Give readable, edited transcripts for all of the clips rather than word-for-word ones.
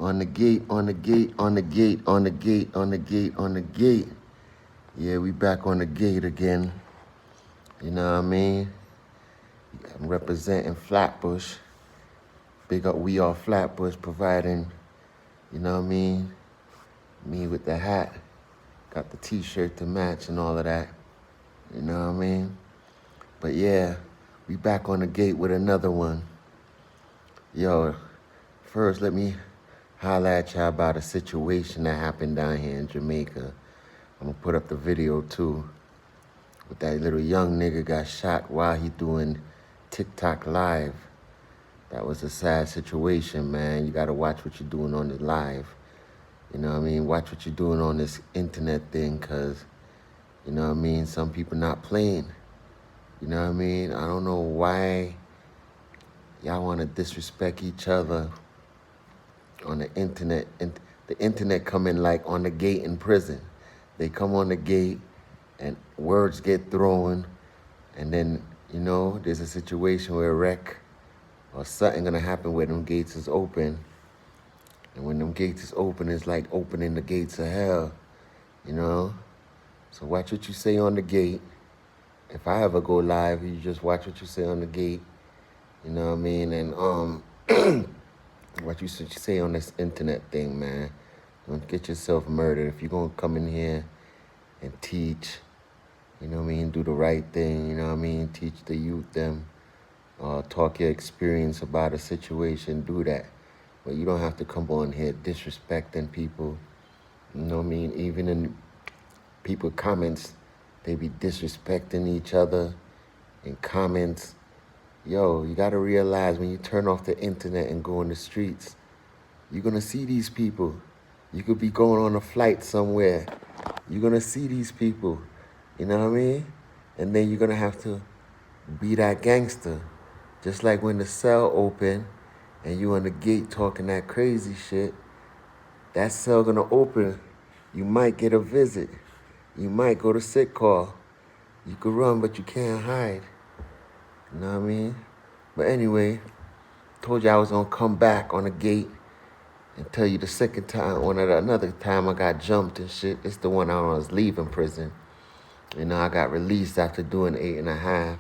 On the gate, on the gate, on the gate, on the gate, on the gate, on the gate. Yeah, we back on the gate again. You know what I mean? I'm representing Flatbush. Big up We Are Flatbush providing, you know what I mean? Me with the hat. Got the t-shirt to match and all of that. You know what I mean? But yeah, we back on the gate with another one. Yo, first let me holler at y'all about a situation that happened down here in Jamaica. I'm gonna put up the video too. With that little young nigga got shot while he doing TikTok live. That was a sad situation, man. You gotta watch what you're doing on the live. You know what I mean? Watch what you're doing on this internet thing, cause, you know what I mean? Some people not playing. You know what I mean? I don't know why y'all wanna disrespect each other on the internet. And the internet come in like on the gate in prison. They come on the gate and words get thrown, and then, you know, there's a situation where a wreck or something gonna happen where them gates is open. And when them gates is open, it's like opening the gates of hell, you know? So watch what you say on the gate. If I ever go live, you just watch what you say on the gate, you know what I mean? And what you say on this internet thing, man. Don't get yourself murdered. If you're gonna come in here and teach, you know what I mean, do the right thing, you know what I mean, teach the youth them, talk your experience about a situation, do that. But you don't have to come on here disrespecting people, you know what I mean? Even in people comments, they be disrespecting each other in comments. Yo, you gotta realize when you turn off the internet and go in the streets, you're gonna see these people. You could be going on a flight somewhere. You're gonna see these people, you know what I mean? And then you're gonna have to be that gangster. Just like when the cell open and you on the gate talking that crazy shit, that cell gonna open. You might get a visit. You might go to sick call. You could run, but you can't hide. You know what I mean? But anyway, told you I was gonna come back on the gate and tell you the second time, another time I got jumped and shit. It's the one I was leaving prison. You know, I got released after doing 8.5,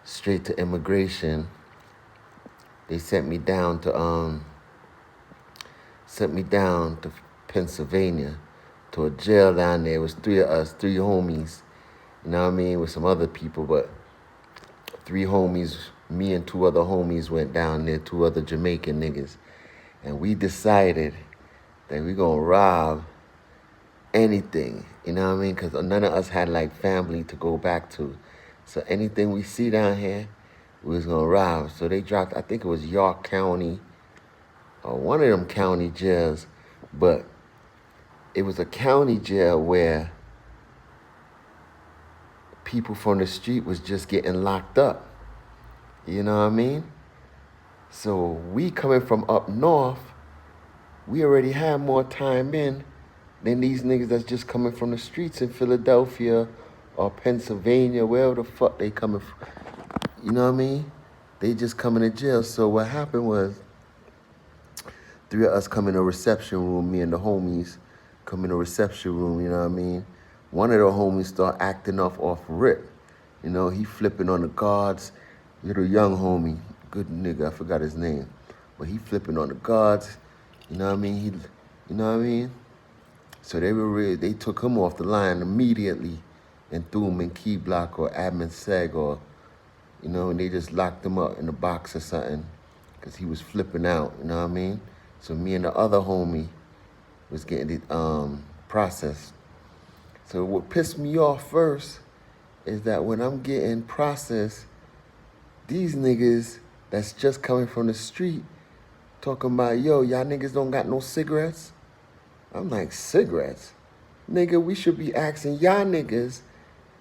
straight to immigration. They sent me down to Pennsylvania, to a jail down there. It was three of us, three homies, you know what I mean, with some other people, but three homies, me and two other homies went down there, two other Jamaican niggas, and we decided that we gonna rob anything, you know what I mean, because none of us had like family to go back to. So anything we see down here, we was gonna rob. So they dropped, I think it was York County, or one of them county jails, but it was a county jail where people from the street was just getting locked up. You know what I mean? So we coming from up north, we already had more time in than these niggas that's just coming from the streets in Philadelphia or Pennsylvania, wherever the fuck they coming from. You know what I mean? They just coming to jail. So what happened was, three of us come in a reception room, me and the homies come in a reception room, you know what I mean? One of the homies start acting off rip. You know, he flipping on the guards, little young homie, good nigga, I forgot his name. But he flipping on the guards, you know what I mean? You know what I mean? So they took him off the line immediately and threw him in key block or admin seg, or, you know, and they just locked him up in a box or something because he was flipping out, you know what I mean? So me and the other homie was getting it processed. So what pissed me off first is that when I'm getting processed, these niggas that's just coming from the street talking about, yo, y'all niggas don't got no cigarettes? I'm like, cigarettes? Nigga, we should be asking y'all niggas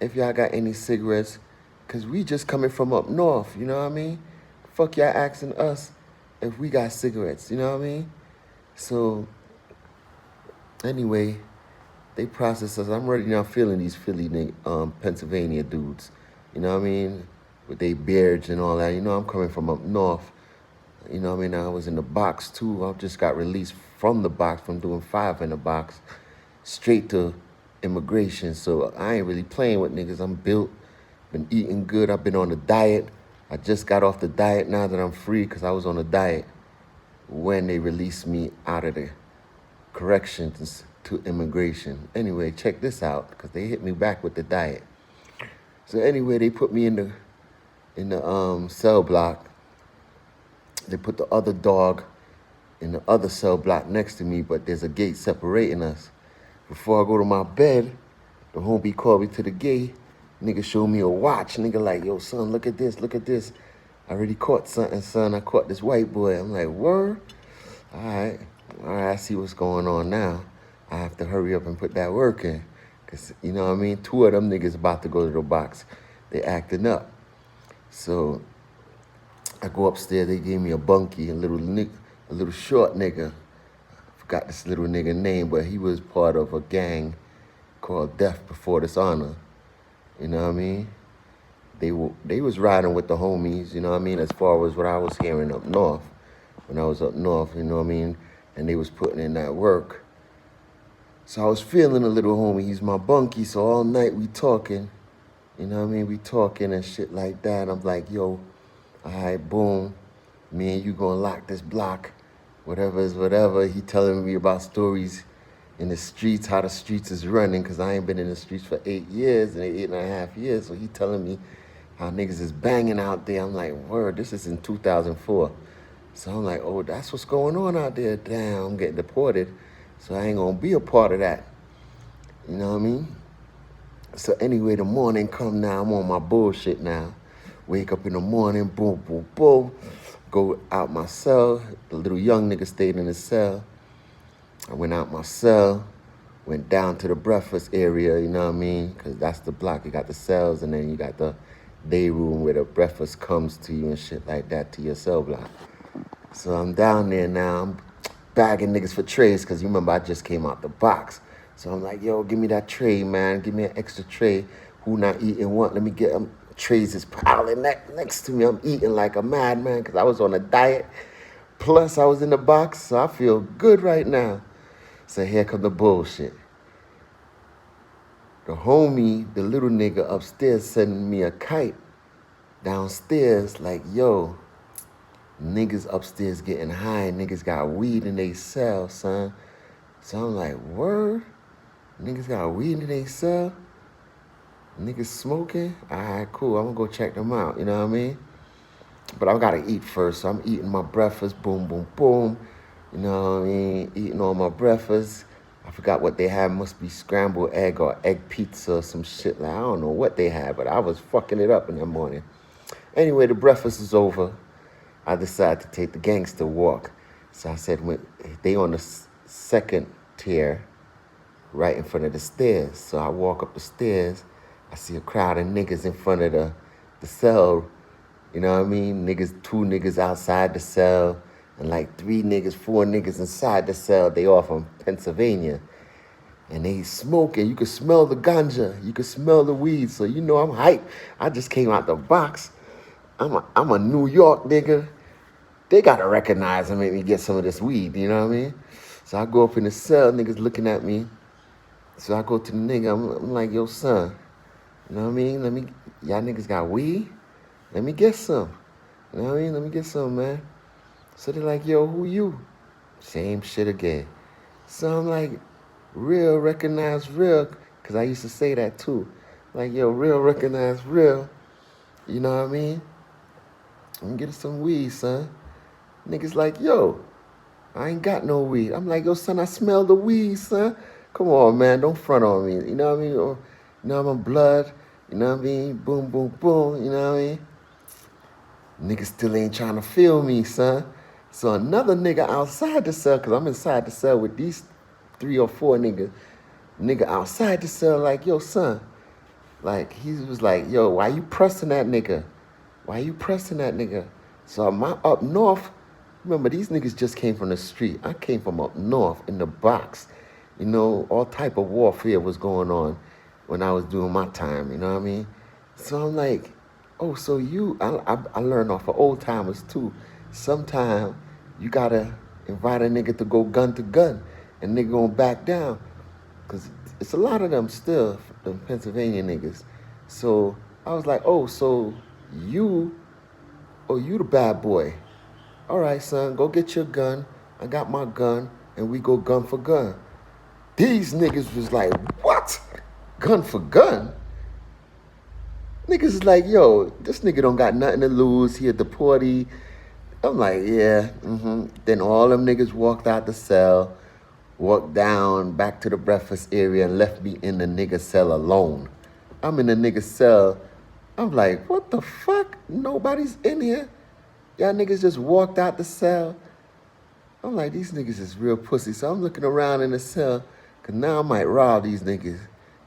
if y'all got any cigarettes, because we just coming from up north, you know what I mean? Fuck y'all asking us if we got cigarettes, you know what I mean? So, anyway, they process us. I'm already now feeling these Pennsylvania dudes, you know what I mean? With their beards and all that. You know, I'm coming from up north. You know what I mean? I was in the box too. I just got released from the box from doing 5 in the box, straight to immigration. So I ain't really playing with niggas. I'm built, been eating good. I've been on a diet. I just got off the diet now that I'm free because I was on a diet when they released me out of the corrections to immigration. Anyway, check this out because they hit me back with the diet. So anyway, they put me in the cell block. They put the other dog in the other cell block next to me, but there's a gate separating us. Before I go to my bed, the homie called me to the gate. Nigga showed me a watch. Nigga like, yo, son, look at this, look at this. I already caught something, son. I caught this white boy. I'm like, word? All right, I see what's going on now. I have to hurry up and put that work in. Because, you know what I mean? 2 of them niggas about to go to the box. They acting up. So I go upstairs. They gave me a bunkie, a little short nigga. I forgot this little nigga name, but he was part of a gang called Death Before Dishonor. You know what I mean? They was riding with the homies, you know what I mean, as far as what I was hearing up north. When I was up north, you know what I mean? And they was putting in that work. So I was feeling a little homie. He's my bunkie, so all night we talking. You know what I mean? We talking and shit like that. I'm like, yo, all right, boom. Me and you gonna lock this block. Whatever is whatever. He telling me about stories in the streets, how the streets is running, because I ain't been in the streets for 8 years, and 8.5 years. So he telling me how niggas is banging out there. I'm like, word, this is in 2004. So I'm like, oh, that's what's going on out there. Damn, I'm getting deported. So I ain't gonna be a part of that. You know what I mean? So anyway, the morning come now. I'm on my bullshit now. Wake up in the morning, boom, boom, boom. Go out my cell. The little young nigga stayed in the cell. I went out my cell, went down to the breakfast area, you know what I mean? Because that's the block. You got the cells, and then you got the day room where the breakfast comes to you and shit like that to your cell block. So I'm down there now. I'm bagging niggas for trays because you remember I just came out the box. So I'm like, yo, give me that tray, man. Give me an extra tray. Who not eating what? Let me get them. Trays is piling next to me. I'm eating like a madman because I was on a diet. Plus, I was in the box, so I feel good right now. So here come the bullshit. The homie, the little nigga upstairs sending me a kite downstairs like, yo, niggas upstairs getting high. Niggas got weed in they cell, son. So I'm like, word? Niggas got weed in they cell? Niggas smoking? All right, cool. I'm gonna go check them out, you know what I mean? But I gotta eat first, so I'm eating my breakfast, boom, boom, boom. You know what I mean? Eating all my breakfast. I forgot what they had. Must be scrambled egg or egg pizza or some shit. Like, I don't know what they had, but I was fucking it up in the morning. Anyway, the breakfast is over. I decided to take the gangster walk. So I said, they on the second tier, right in front of the stairs. So I walk up the stairs. I see a crowd of niggas in front of the cell. You know what I mean? 2 niggas outside the cell, and like 3 niggas, 4 niggas inside the cell. They all from Pennsylvania. And they smoking. You can smell the ganja. You can smell the weed. So you know I'm hyped. I just came out the box. I'm a New York nigga. They gotta recognize and make me get some of this weed, you know what I mean? So I go up in the cell, niggas looking at me. So I go to the nigga, I'm like, yo, son, you know what I mean? Y'all niggas got weed? Let me get some. You know what I mean? Let me get some, man. So they're like, yo, who you? Same shit again. So I'm like, real recognize real, because I used to say that too. Like, yo, real recognize real. You know what I mean? Let me get some weed, son. Niggas like, yo, I ain't got no weed. I'm like, yo, son, I smell the weed, son. Come on, man, don't front on me. You know what I mean? Or, you know, I'm on blood. You know what I mean? Boom, boom, boom. You know what I mean? Niggas still ain't trying to feel me, son. So another nigga outside the cell, because I'm inside the cell with these 3 or 4 niggas. Nigga outside the cell like, yo, son. Like, he was like, yo, why you pressing that nigga? Why you pressing that nigga? So I'm up north. Remember, these niggas just came from the street. I came from up north in the box. You know, all type of warfare was going on when I was doing my time, you know what I mean? So I'm like, oh, so you, I learned off of old timers too. Sometimes you gotta invite a nigga to go gun to gun, and nigga gonna back down, cause it's a lot of them still, them Pennsylvania niggas. So I was like, oh, so you, oh, you the bad boy. All right, son, go get your gun. I got my gun, and we go gun for gun. These niggas was like, what? Gun for gun? Niggas is like, yo, this nigga don't got nothing to lose. He a deportee. I'm like, yeah, Then all them niggas walked out the cell, walked down back to the breakfast area, and left me in the nigga cell alone. I'm in the nigga cell. I'm like, what the fuck? Nobody's in here. Y'all niggas just walked out the cell. I'm like, these niggas is real pussy. So I'm looking around in the cell, because now I might rob these niggas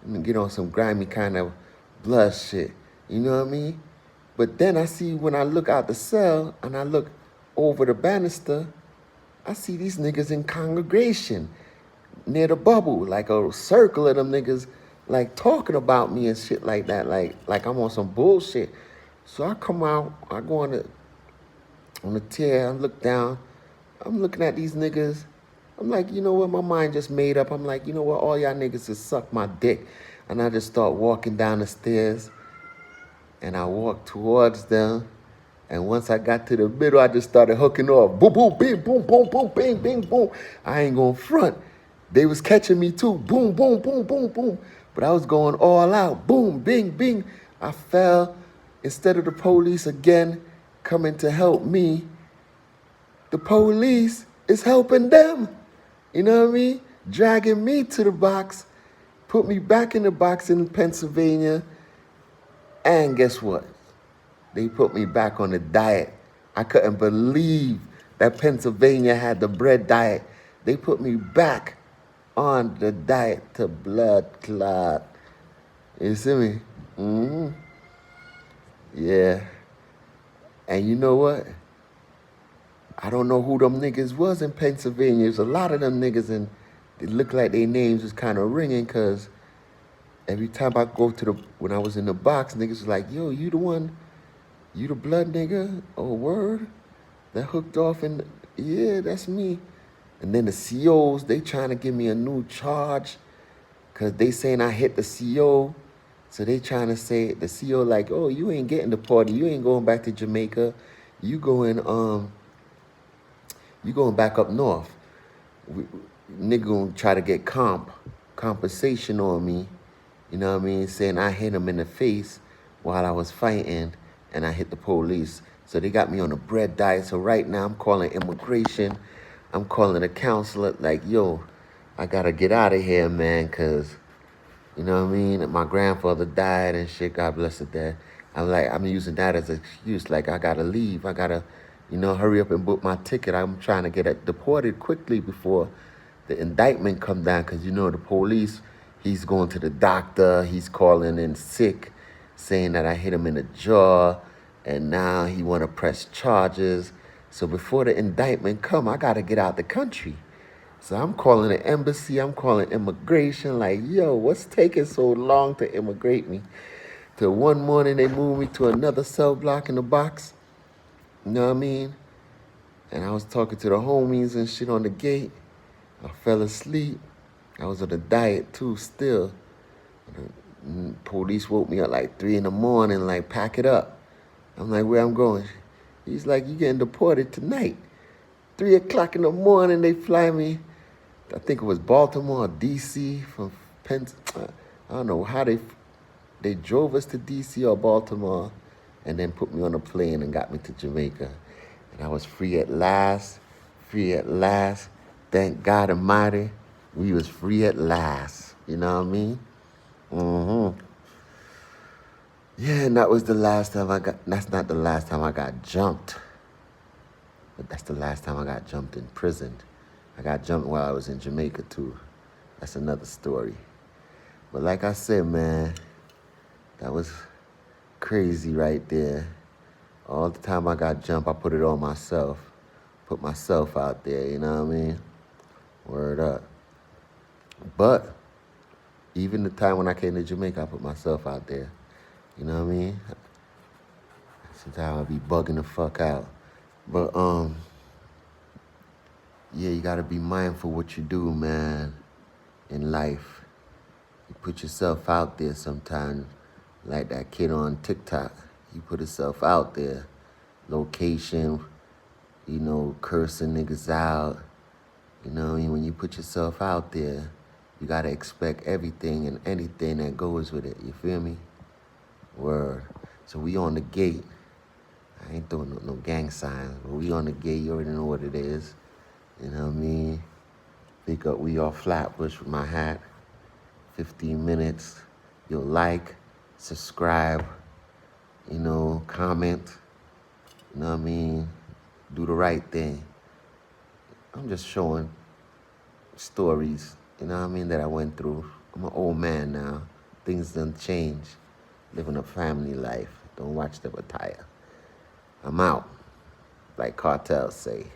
and get on some grimy kind of blood shit. You know what I mean? But then I see when I look out the cell and I look over the banister, I see these niggas in congregation near the bubble, like a circle of them niggas, like talking about me and shit like that, like I'm on some bullshit. So I come out, I go on the chair, I look down, I'm looking at these niggas. I'm like, you know what, my mind just made up. I'm like, you know what, all y'all niggas just suck my dick. And I just start walking down the stairs, and I walked towards them. And once I got to the middle, I just started hooking off. Boom, boom, bing, boom, boom, boom, bing, bing, boom. I ain't going front. They was catching me too. Boom, boom, boom, boom, boom. But I was going all out. Boom, bing, bing. I fell. Instead of the police again coming to help me, the police is helping them. You know what I mean? Dragging me to the box, put me back in the box in Pennsylvania. And guess what? They put me back on the diet. I couldn't believe that Pennsylvania had the bread diet. They put me back on the diet to blood clot. You see me? Yeah. And you know what? I don't know who them niggas was in Pennsylvania. There's a lot of them niggas, and they look like their names was kind of ringing, because every time I go when I was in the box, niggas was like, yo, you the one, you the blood nigga? Oh, word? That hooked off yeah, that's me. And then the COs, they trying to give me a new charge, because they saying I hit the CO. So they trying to say, the CO like, oh, you ain't getting the party. You ain't going back to Jamaica. You going back up north. Nigga gonna try to get compensation on me. You know what I mean? Saying I hit him in the face while I was fighting, and I hit the police. So they got me on a bread diet. So right now I'm calling immigration. I'm calling the counselor like, yo, I gotta get out of here, man, because, you know what I mean? My grandfather died and shit, God bless it, Dad. I'm using that as an excuse. Like, I gotta leave. I gotta, hurry up and book my ticket. I'm trying to get deported quickly before the indictment come down, because, the police, he's going to the doctor. He's calling in sick, saying that I hit him in the jaw, and now he want to press charges. So before the indictment come, I got to get out the country. So I'm calling the embassy. I'm calling immigration like, yo, what's taking so long to immigrate me? Till one morning they moved me to another cell block in the box. You know what I mean? And I was talking to the homies and shit on the gate. I fell asleep. I was on a diet too still. Police woke me up like 3 in the morning, like, pack it up. I'm like, where I'm going? He's like, you getting deported tonight. 3 o'clock in the morning, they fly me. I think it was Baltimore or D.C. from Penn. I don't know how they drove us to D.C. or Baltimore, and then put me on a plane and got me to Jamaica. And I was free at last, free at last. Thank God Almighty, we was free at last. You know what I mean? Yeah, and that was the last time that's not the last time I got jumped. But that's the last time I got jumped in prison. I got jumped while I was in Jamaica too. That's another story. But like I said, man, that was crazy right there. All the time I got jumped, I put it on myself. Put myself out there, you know what I mean? Word up. But even the time when I came to Jamaica, I put myself out there. You know what I mean? Sometimes I'll be bugging the fuck out. But yeah, you gotta be mindful what you do, man, in life. You put yourself out there sometimes, like that kid on TikTok. He put himself out there, location, cursing niggas out. When you put yourself out there, you gotta expect everything and anything that goes with it. You feel me? Word. So we on the gate. I ain't throwing no gang signs, but we on the gate. You already know what it is. You know what I mean? Pick up We Are Flatbush with my hat. 15 minutes. You'll like, subscribe, comment. You know what I mean? Do the right thing. I'm just showing stories, that I went through. I'm an old man now. Things done change. Living a family life. Don't watch the retire. I'm out, like Cartel say.